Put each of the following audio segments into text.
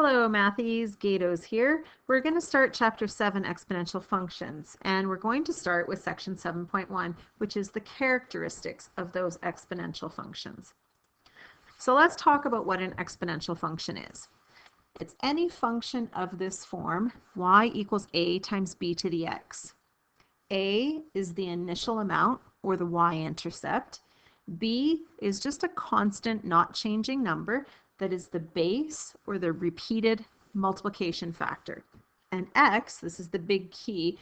Hello, Mathies, Gatos here. We're going to start Chapter 7, Exponential Functions, and we're going to start with Section 7.1, which is the characteristics of those exponential functions. So let's talk about what an exponential function is. It's any function of this form, y equals a times b to the x. A is the initial amount, or the y-intercept. B is just a constant, not changing number that is the base or the repeated multiplication factor. And x, this is the big key,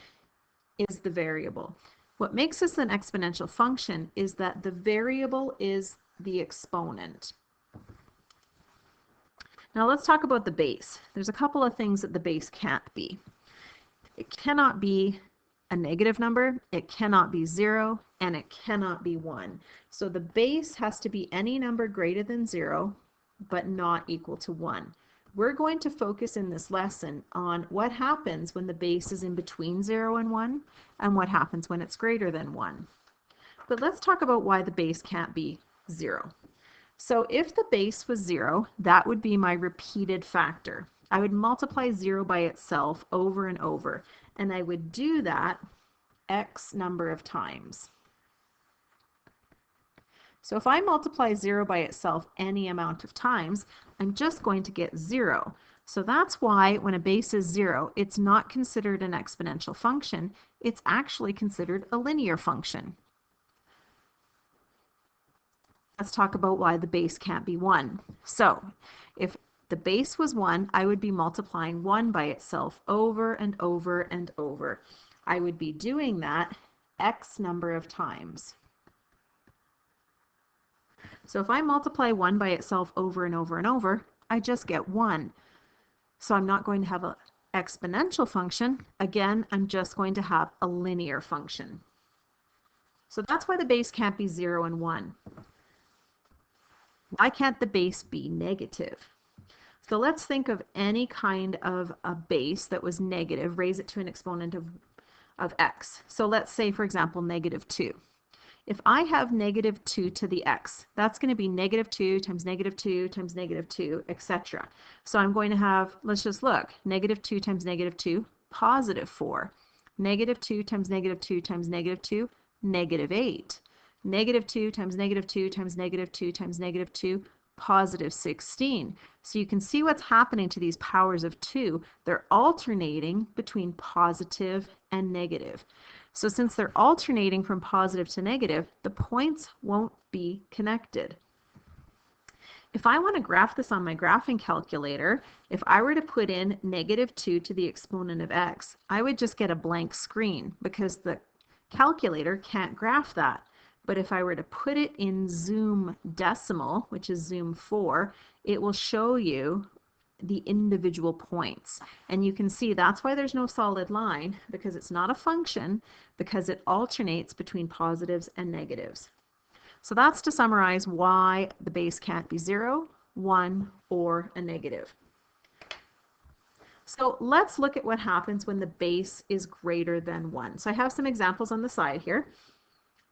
is the variable. What makes this an exponential function is that the variable is the exponent. Now let's talk about the base. There's a couple of things that the base can't be. It cannot be a negative number, it cannot be 0, and it cannot be 1. So the base has to be any number greater than 0, but not equal to 1. We're going to focus in this lesson on what happens when the base is in between 0 and 1, and what happens when it's greater than 1. But let's talk about why the base can't be 0. So if the base was 0, that would be my repeated factor. I would multiply 0 by itself over and over, and I would do that x number of times. So if I multiply 0 by itself any amount of times, I'm just going to get 0. So that's why when a base is 0, it's not considered an exponential function. It's actually considered a linear function. Let's talk about why the base can't be 1. So if the base was 1, I would be multiplying 1 by itself over and over and over. I would be doing that x number of times. So if I multiply 1 by itself over and over and over, I just get 1. So I'm not going to have an exponential function. Again, I'm just going to have a linear function. So that's why the base can't be 0 and 1. Why can't the base be negative? So let's think of any kind of a base that was negative, raise it to an exponent of x. So let's say, for example, negative 2. If I have negative 2 to the x, that's going to be negative 2 times negative 2 times negative 2, etc. So I'm going to have, let's just look, negative 2 times negative 2, positive 4. Negative 2 times negative 2 times negative 2, negative 8. Negative 2 times negative 2 times negative 2 times negative 2, positive 16. So you can see what's happening to these powers of 2. They're alternating between positive and negative. So since they're alternating from positive to negative, the points won't be connected. If I want to graph this on my graphing calculator, if I were to put in negative 2 to the exponent of x, I would just get a blank screen because the calculator can't graph that. But if I were to put it in zoom decimal, which is zoom 4, it will show you the individual points. And you can see that's why there's no solid line, because it's not a function, because it alternates between positives and negatives. So that's to summarize why the base can't be 0, 1, or a negative. So let's look at what happens when the base is greater than 1. So I have some examples on the side here.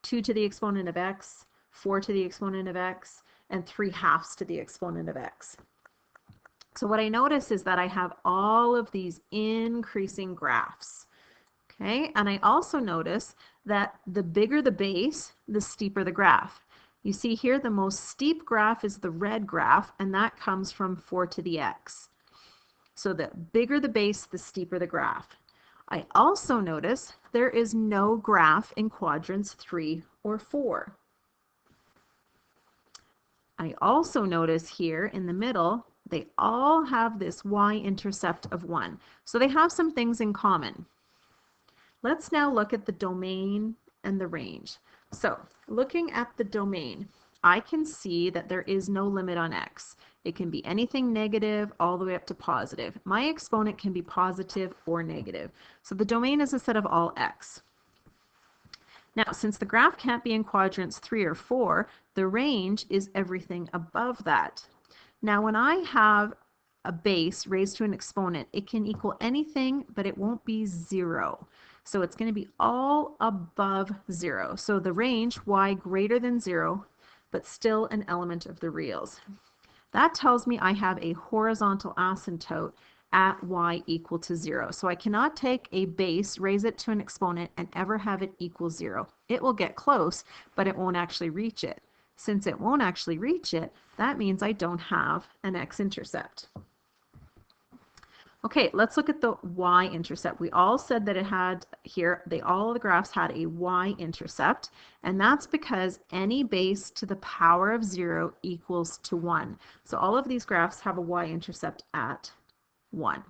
2 to the exponent of x, 4 to the exponent of x, and 3/2 to the exponent of x. So what I notice is that I have all of these increasing graphs. Okay, and I also notice that the bigger the base, the steeper the graph. You see here the most steep graph is the red graph, and that comes from 4 to the x. So the bigger the base, the steeper the graph. I also notice there is no graph in quadrants 3 or 4. I also notice here in the middle, they all have this y-intercept of 1. So they have some things in common. Let's now look at the domain and the range. So looking at the domain, I can see that there is no limit on x. It can be anything negative all the way up to positive. My exponent can be positive or negative. So the domain is a set of all x. Now, since the graph can't be in quadrants 3 or 4, the range is everything above that. Now, when I have a base raised to an exponent, it can equal anything, but it won't be 0. So it's going to be all above 0. So the range, y greater than 0, but still an element of the reals. That tells me I have a horizontal asymptote at y equal to 0. So I cannot take a base, raise it to an exponent, and ever have it equal 0. It will get close, but it won't actually reach it. Since it won't actually reach it, that means I don't have an x-intercept. Okay, let's look at the y-intercept. We all said that it had here, all of the graphs had a y-intercept, and that's because any base to the power of 0 equals to 1. So all of these graphs have a y-intercept at 1.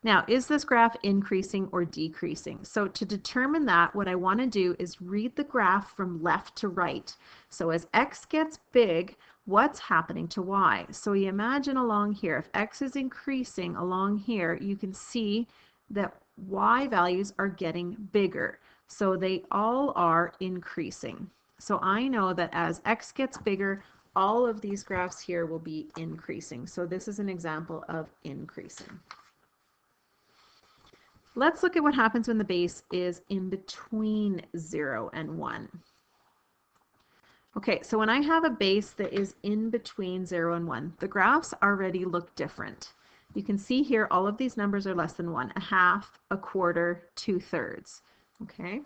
Now, is this graph increasing or decreasing? So to determine that, what I want to do is read the graph from left to right. So as x gets big, what's happening to y? So you imagine along here, if x is increasing along here, you can see that y values are getting bigger. So they all are increasing. So I know that as x gets bigger, all of these graphs here will be increasing. So this is an example of increasing. Let's look at what happens when the base is in between 0 and 1. Okay, so when I have a base that is in between 0 and 1, the graphs already look different. You can see here all of these numbers are less than 1, a half, a quarter, 2/3. Okay,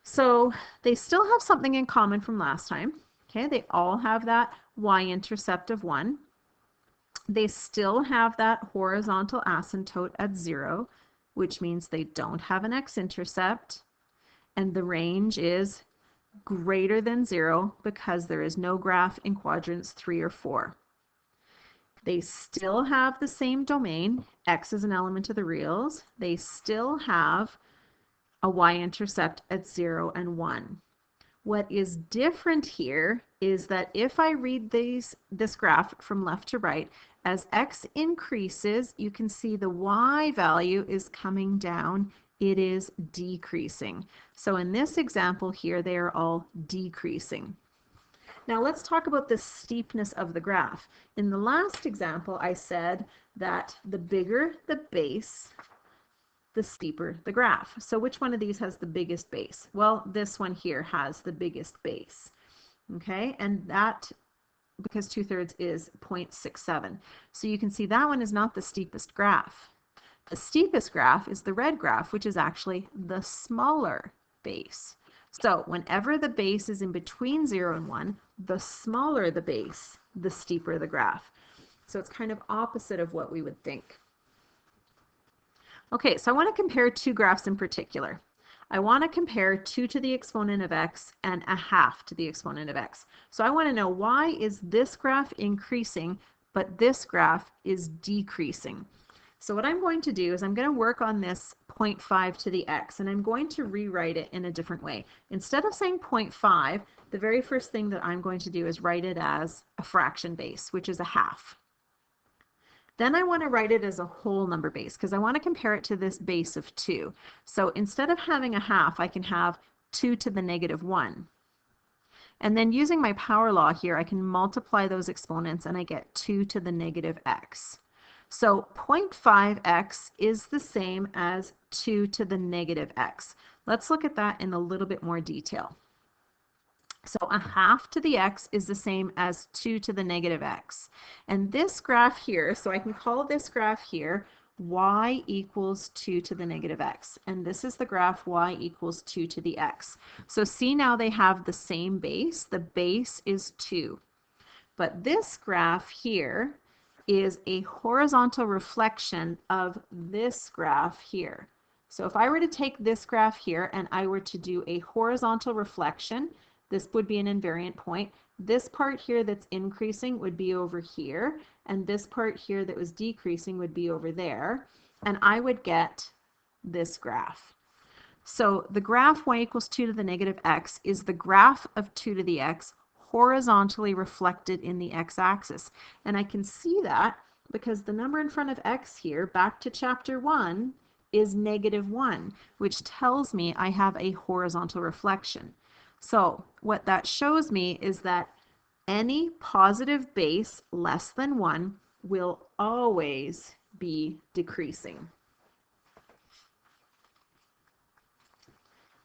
so they still have something in common from last time. Okay, they all have that y-intercept of 1. They still have that horizontal asymptote at 0, which means they don't have an x-intercept, and the range is greater than 0 because there is no graph in quadrants 3 or 4. They still have the same domain. X is an element of the reals. They still have a y-intercept at 0 and 1. What is different here is that if I read this graph from left to right, as x increases, you can see the y value is coming down. It is decreasing. So in this example here, they are all decreasing. Now let's talk about the steepness of the graph. In the last example, I said that the bigger the base, the steeper the graph. So which one of these has the biggest base? Well, this one here has the biggest base. Okay, and that, because 2/3 is 0.67. So you can see that one is not the steepest graph. The steepest graph is the red graph, which is actually the smaller base. So whenever the base is in between 0 and 1, the smaller the base, the steeper the graph. So it's kind of opposite of what we would think. Okay, so I want to compare two graphs in particular. I want to compare 2 to the exponent of x and a half to the exponent of x. So I want to know, why is this graph increasing, but this graph is decreasing? So what I'm going to do is I'm going to work on this 0.5 to the x, and I'm going to rewrite it in a different way. Instead of saying 0.5, the very first thing that I'm going to do is write it as a fraction base, which is a half. Then I want to write it as a whole number base because I want to compare it to this base of 2. So instead of having a half, I can have 2 to the negative 1. And then using my power law here, I can multiply those exponents and I get 2 to the negative x. So 0.5x is the same as 2 to the negative x. Let's look at that in a little bit more detail. So a half to the x is the same as 2 to the negative x. And this graph here, so I can call this graph here y equals 2 to the negative x. And this is the graph y equals 2 to the x. So see, now they have the same base. The base is 2. But this graph here is a horizontal reflection of this graph here. So if I were to take this graph here and I were to do a horizontal reflection, this would be an invariant point. This part here that's increasing would be over here, and this part here that was decreasing would be over there, and I would get this graph. So the graph y equals 2 to the negative x is the graph of 2 to the x horizontally reflected in the x-axis. And I can see that because the number in front of x here, back to chapter 1, is -1, which tells me I have a horizontal reflection. So what that shows me is that any positive base less than 1 will always be decreasing.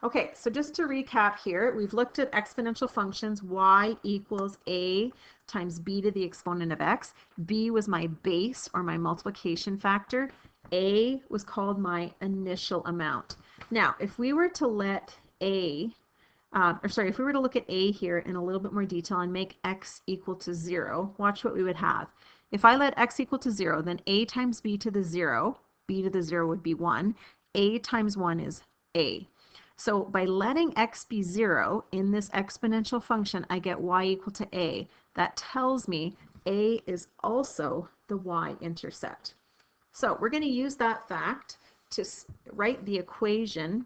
Okay, so just to recap here, we've looked at exponential functions. Y equals a times b to the exponent of x. B was my base or my multiplication factor. A was called my initial amount. Now, if we were to let if we were to look at a here in a little bit more detail and make x equal to 0, watch what we would have. If I let x equal to 0, then a times b to the 0, b to the 0 would be 1. A times 1 is a. So by letting x be 0 in this exponential function, I get y equal to a. That tells me a is also the y-intercept. So we're going to use that fact to write the equation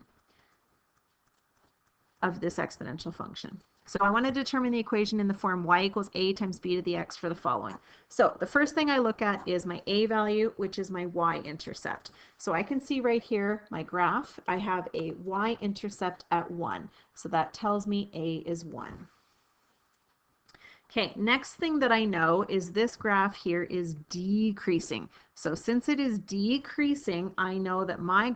of this exponential function. So I want to determine the equation in the form y equals a times b to the x for the following. So the first thing I look at is my a value, which is my y-intercept. So I can see right here, my graph, I have a y-intercept at 1. So that tells me a is 1. Okay, next thing that I know is this graph here is decreasing. So since it is decreasing, I know that my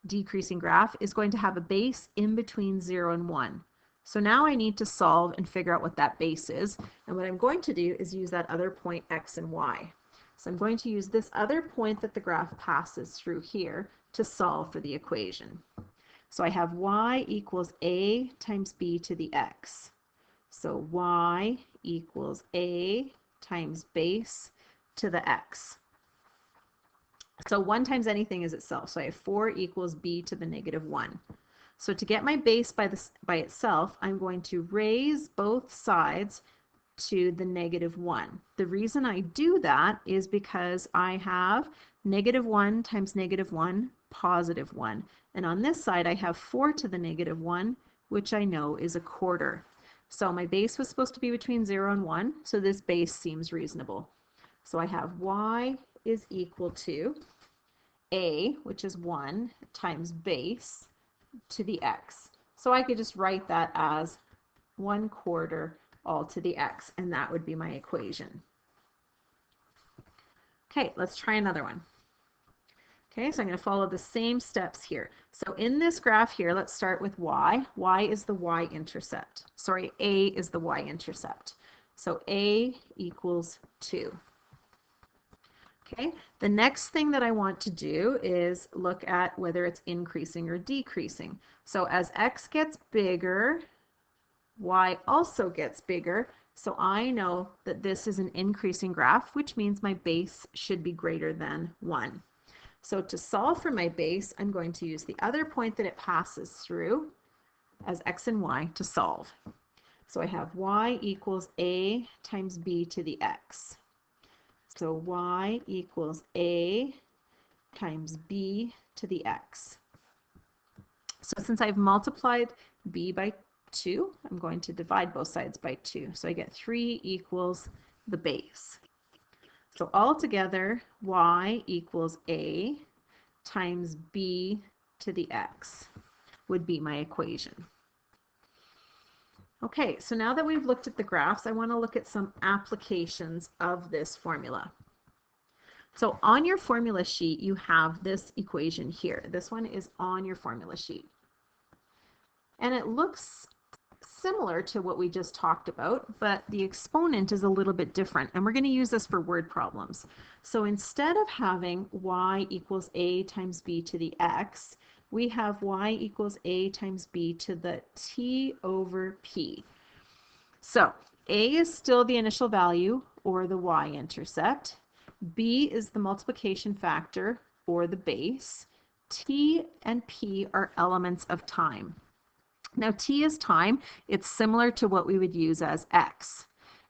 decreasing graph is going to have a base in between 0 and 1. So now I need to solve and figure out what that base is. And what I'm going to do is use that other point x and y. So I'm going to use this other point that the graph passes through here to solve for the equation. So I have y equals a times b to the x. So y equals a times base to the x. So 1 times anything is itself. So I have 4 equals b to the negative 1. So to get my base by itself, I'm going to raise both sides to the negative 1. The reason I do that is because I have negative 1 times negative 1, positive 1. And on this side, I have 4 to the negative 1, which I know is a quarter. So my base was supposed to be between 0 and 1, so this base seems reasonable. So I have y is equal to a, which is 1, times base to the x. So I could just write that as 1/4 all to the x, and that would be my equation. Okay, let's try another one. Okay, so I'm going to follow the same steps here. So in this graph here, let's start with y. Y is the y-intercept. Sorry, a is the y-intercept. So a equals 2. Okay, the next thing that I want to do is look at whether it's increasing or decreasing. So as x gets bigger, y also gets bigger. So I know that this is an increasing graph, which means my base should be greater than 1. So to solve for my base, I'm going to use the other point that it passes through as x and y to solve. So I have y equals a times b to the x. So y equals a times b to the x. So since I've multiplied b by 2, I'm going to divide both sides by 2. So I get 3 equals the base. So altogether, y equals a times b to the x would be my equation. Okay, so now that we've looked at the graphs, I want to look at some applications of this formula. So on your formula sheet, you have this equation here. This one is on your formula sheet. And it looks similar to what we just talked about, but the exponent is a little bit different. And we're going to use this for word problems. So instead of having y equals a times b to the x, we have y equals a times b to the t over p. So a is still the initial value, or the y-intercept. B is the multiplication factor, or the base. T and P are elements of time. Now T is time. It's similar to what we would use as X.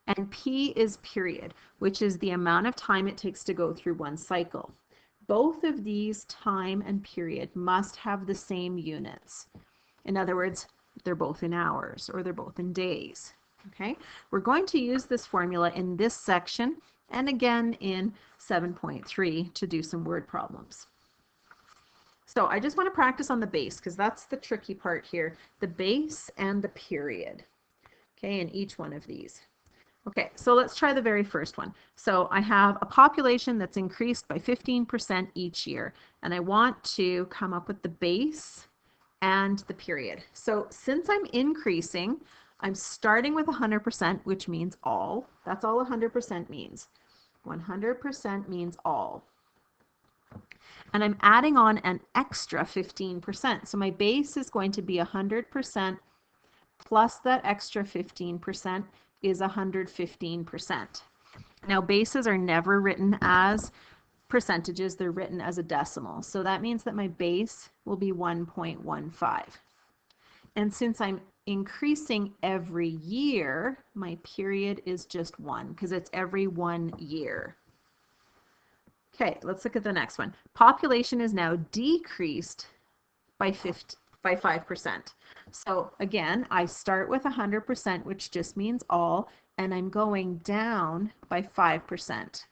And P is period, which is the amount of time it takes to go through one cycle. Both of these, time and period, must have the same units. In other words, they're both in hours or they're both in days. Okay, we're going to use this formula in this section and again in 7.3 to do some word problems. So I just want to practice on the base because that's the tricky part here, the base and the period, okay, in each one of these. Okay, so let's try the very first one. So I have a population that's increased by 15% each year, and I want to come up with the base and the period. So since I'm increasing, I'm starting with 100%, which means all. That's all 100% means. 100% means all. And I'm adding on an extra 15%. So my base is going to be 100% plus that extra 15% is 115%. Now bases are never written as percentages, they're written as a decimal. So that means that my base will be 1.15. And since I'm increasing every year, my period is just 1 because it's every 1 year. Okay, let's look at the next one. Population is now decreased by 5%. So again, I start with 100%, which just means all, and I'm going down by 5%,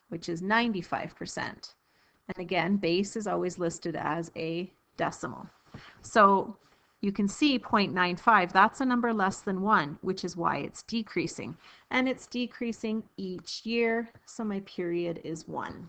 which is 95%. And again, base is always listed as a decimal. So you can see 0.95, that's a number less than 1, which is why it's decreasing. And it's decreasing each year, so my period is 1.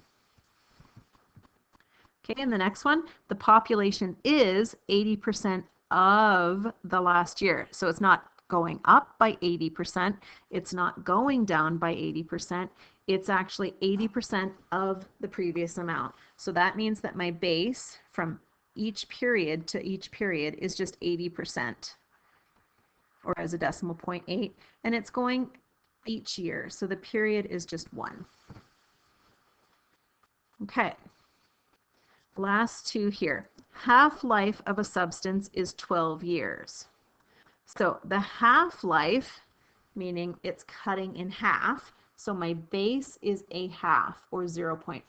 Okay, and the next one, the population is 80% of the last year. So it's not going up by 80%. It's not going down by 80%. It's actually 80% of the previous amount. So that means that my base from each period to each period is just 80%, or as a decimal 0.8, and it's going each year. So the period is just 1. Okay. Last two here. Half-life of a substance is 12 years. So the half-life, meaning it's cutting in half, so my base is a half, or 0.5.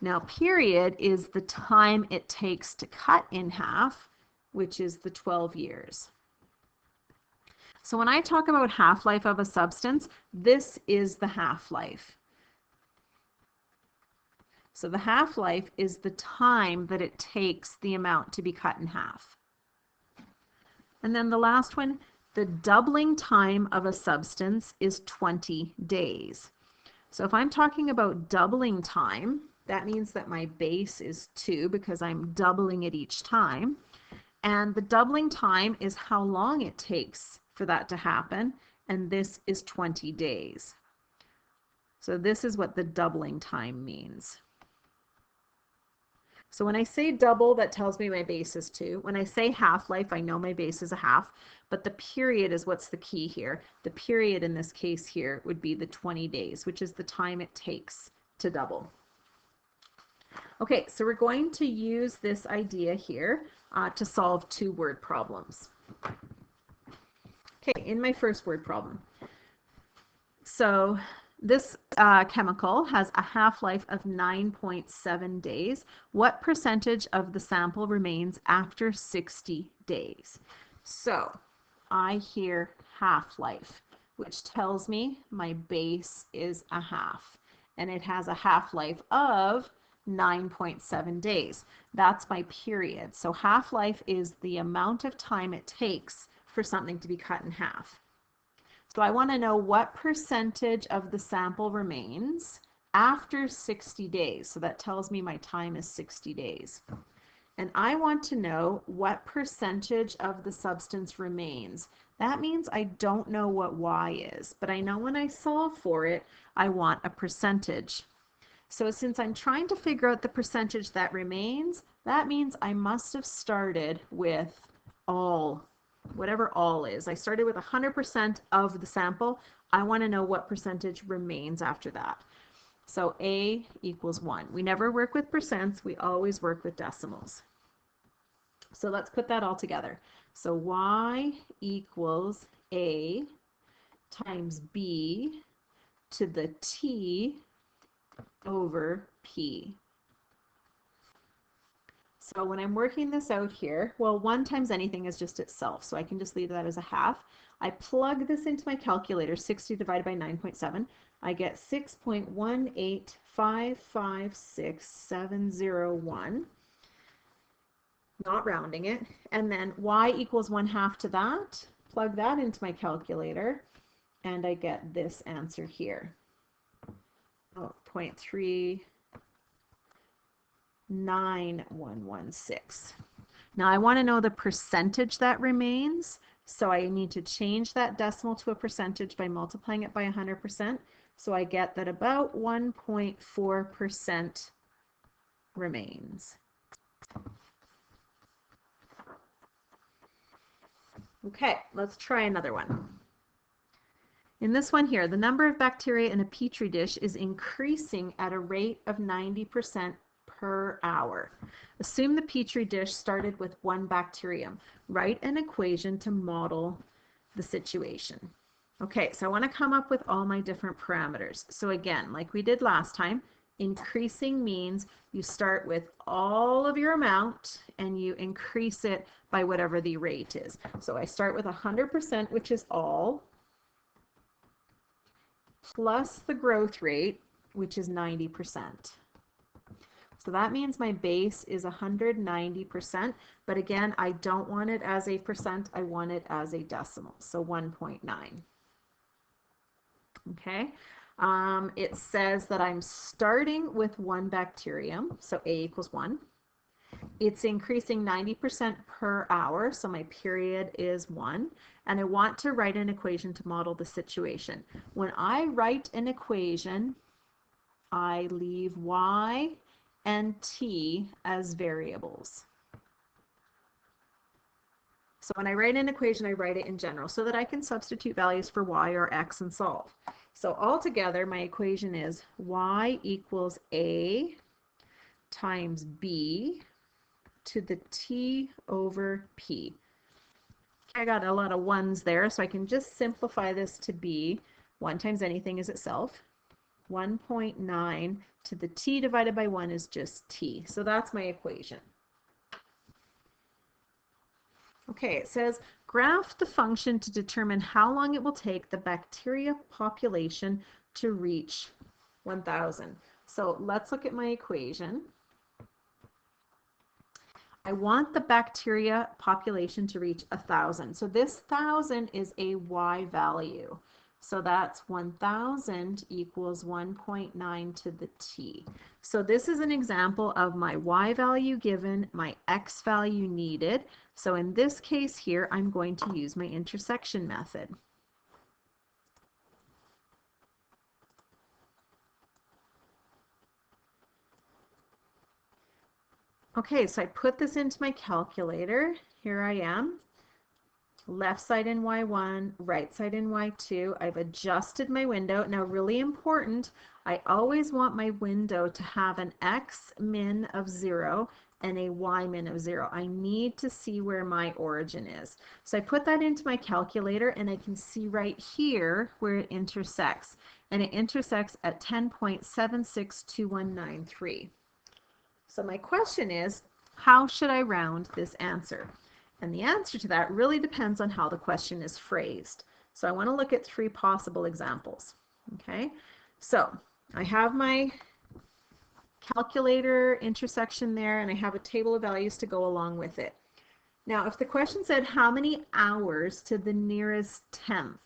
Now period is the time it takes to cut in half, which is the 12 years. So when I talk about half-life of a substance, this is the half-life. So the half-life is the time that it takes the amount to be cut in half. And then the last one, the doubling time of a substance is 20 days. So if I'm talking about doubling time, that means that my base is 2 because I'm doubling it each time. And the doubling time is how long it takes for that to happen. And this is 20 days. So this is what the doubling time means. So when I say double, that tells me my base is 2. When I say half-life, I know my base is a half, but the period is what's the key here. The period in this case here would be the 20 days, which is the time it takes to double. Okay, so we're going to use this idea here to solve 2 word problems. Okay, in my first word problem. So this chemical has a half-life of 9.7 days. What percentage of the sample remains after 60 days? So I hear half-life, which tells me my base is a half, and it has a half-life of 9.7 days. That's my period. So half-life is the amount of time it takes for something to be cut in half. So I want to know what percentage of the sample remains after 60 days. So that tells me my time is 60 days. And I want to know what percentage of the substance remains. That means I don't know what y is, but I know when I solve for it, I want a percentage. So since I'm trying to figure out the percentage that remains, that means I must have started with all, whatever all is. I started with 100% of the sample. I want to know what percentage remains after that. So A equals 1. We never work with percents, we always work with decimals. So let's put that all together. So y equals A times B to the T over P. So when I'm working this out here, well, 1 times anything is just itself, so I can just leave that as a half. I plug this into my calculator, 60 divided by 9.7. I get 6.185566701, not rounding it. And then y equals 1/2 to that. Plug that into my calculator, and I get this answer here. 0.3 0.9116. Now I want to know the percentage that remains, so I need to change that decimal to a percentage by multiplying it by 100%. So I get that about 1.4% remains. Okay, let's try another one. In this one here, the number of bacteria in a petri dish is increasing at a rate of 90% per hour. Assume the petri dish started with 1 bacterium. Write an equation to model the situation. Okay, so I want to come up with all my different parameters. So again, like we did last time, increasing means you start with all of your amount and you increase it by whatever the rate is. So I start with 100%, which is all, plus the growth rate, which is 90%. So that means my base is 190%, but again, I don't want it as a percent, I want it as a decimal, so 1.9. Okay, it says that I'm starting with 1 bacterium, so A equals 1. It's increasing 90% per hour, so my period is 1. And I want to write an equation to model the situation. When I write an equation, I leave y and t as variables. So when I write an equation, I write it in general so that I can substitute values for y or x and solve. So altogether, my equation is y equals a times b to the t over p. I got a lot of ones there, so I can just simplify this to be 1 times anything is itself. 1.9 to the t divided by 1 is just t. So that's my equation. Okay, it says graph the function to determine how long it will take the bacteria population to reach 1,000. So let's look at my equation. I want the bacteria population to reach 1,000. So this 1,000 is a y value. So that's 1,000 equals 1.9 to the t. So this is an example of my y value given, my x value needed. So in this case here, I'm going to use my intersection method. Okay, so I put this into my calculator. Here I am. Left side in y1, right side in y2. I've adjusted my window. Now, really important, I always want my window to have an x min of 0 and a y min of 0. I need to see where my origin is. So I put that into my calculator and I can see right here where it intersects. And it intersects at 10.762193. So my question is, how should I round this answer? And the answer to that really depends on how the question is phrased. So I want to look at 3 possible examples. Okay, so I have my calculator intersection there and I have a table of values to go along with it. Now, if the question said how many hours to the nearest tenth,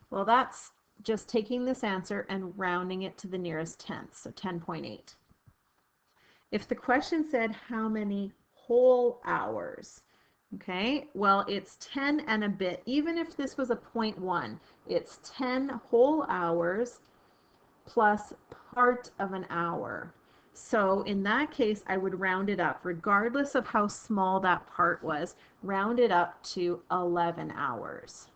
well, that's just taking this answer and rounding it to the nearest tenth, so 10.8. If the question said how many whole hours, okay, well, it's 10 and a bit. Even if this was a 0.1, it's 10 whole hours plus part of an hour. So in that case, I would round it up, regardless of how small that part was, round it up to 11 hours.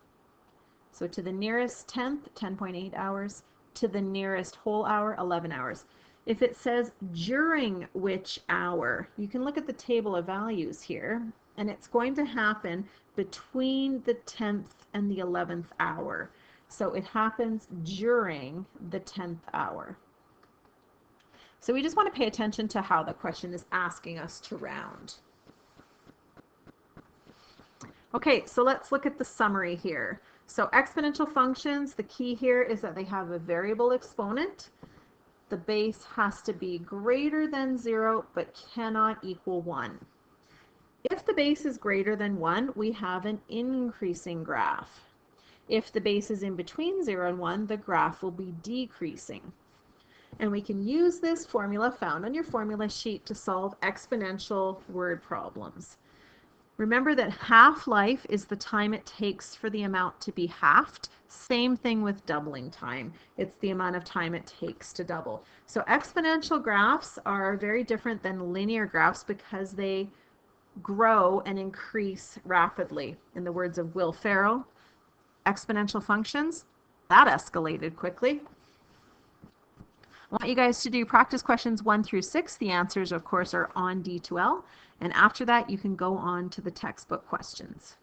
So to the nearest tenth, 10.8 hours. To the nearest whole hour, 11 hours. If it says during which hour, you can look at the table of values here, and it's going to happen between the 10th and the 11th hour. So it happens during the 10th hour. So we just want to pay attention to how the question is asking us to round. Okay, so let's look at the summary here. So exponential functions, the key here is that they have a variable exponent. The base has to be greater than 0 but cannot equal 1. If the base is greater than 1, we have an increasing graph. If the base is in between 0 and 1, the graph will be decreasing. And we can use this formula found on your formula sheet to solve exponential word problems. Remember that half-life is the time it takes for the amount to be halved. Same thing with doubling time. It's the amount of time it takes to double. So exponential graphs are very different than linear graphs because they grow and increase rapidly. In the words of Will Ferrell, exponential functions, that escalated quickly. I want you guys to do practice questions 1 through 6. The answers, of course, are on D2L. And after that, you can go on to the textbook questions.